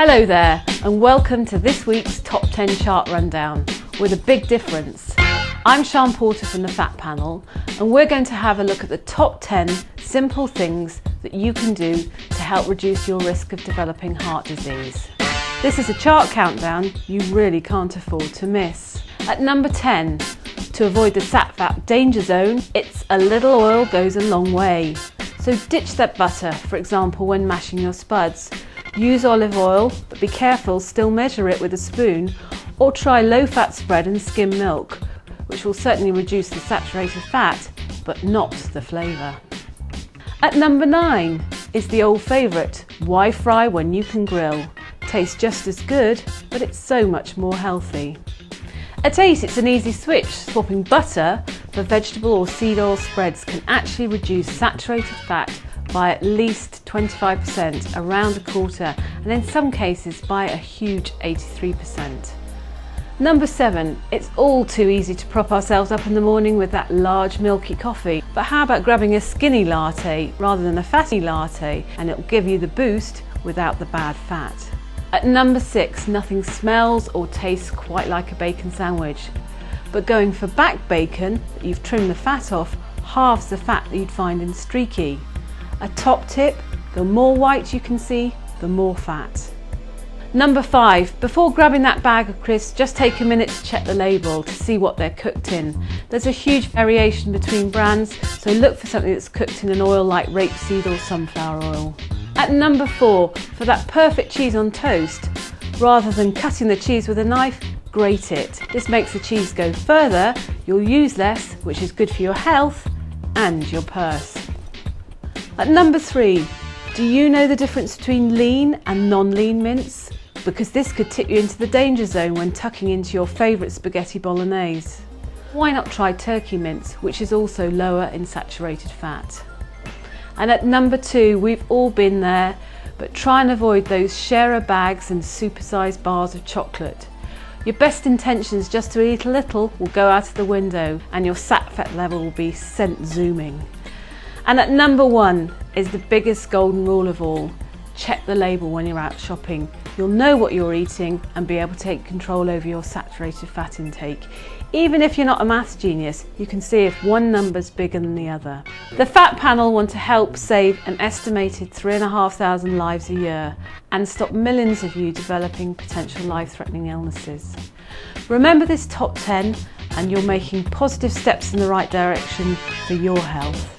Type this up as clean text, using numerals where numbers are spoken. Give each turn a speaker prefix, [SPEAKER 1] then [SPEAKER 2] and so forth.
[SPEAKER 1] Hello there, and welcome to this week's Top 10 Chart Rundown with a big difference. I'm Sian Porter from the Fat Panel, and we're going to have a look at the top 10 simple things that you can do to help reduce your risk of developing heart disease. This is a chart countdown you really can't afford to miss. At number 10, to avoid the SATFAP danger zone, it's a little oil goes a long way. So ditch that butter, for example, when mashing your spuds. Use olive oil, but be careful, still measure it with a spoon, or try low-fat spread and skim milk, which will certainly reduce the saturated fat, but not the flavour. At number 9 is the old favourite, why fry when you can grill? Tastes just as good, but it's so much more healthy. At 8, it's an easy switch. Swapping butter for vegetable or seed oil spreads can actually reduce saturated fat by at least 25%, around a quarter, and in some cases by a huge 83%. Number 7, it's all too easy to prop ourselves up in the morning with that large milky coffee, but how about grabbing a skinny latte rather than a fatty latte, and it'll give you the boost without the bad fat. At number 6, nothing smells or tastes quite like a bacon sandwich, but going for back bacon that you've trimmed the fat off halves the fat that you'd find in streaky. A top tip, the more white you can see, the more fat. Number 5, before grabbing that bag of crisps, just take a minute to check the label to see what they're cooked in. There's a huge variation between brands, so look for something that's cooked in an oil like rapeseed or sunflower oil. At number 4, for that perfect cheese on toast, rather than cutting the cheese with a knife, grate it. This makes the cheese go further, you'll use less, which is good for your health and your purse. At number 3, do you know the difference between lean and non-lean mince? Because this could tip you into the danger zone when tucking into your favourite spaghetti bolognese. Why not try turkey mince, which is also lower in saturated fat? And at number 2, we've all been there, but try and avoid those sharer bags and supersized bars of chocolate. Your best intentions just to eat a little will go out of the window and your sat fat level will be sent zooming. And at number 1 is the biggest golden rule of all. Check the label when you're out shopping. You'll know what you're eating and be able to take control over your saturated fat intake. Even if you're not a maths genius, you can see if one number's bigger than the other. The Fat Panel want to help save an estimated 3,500 lives a year and stop millions of you developing potential life-threatening illnesses. Remember this top 10 and you're making positive steps in the right direction for your health.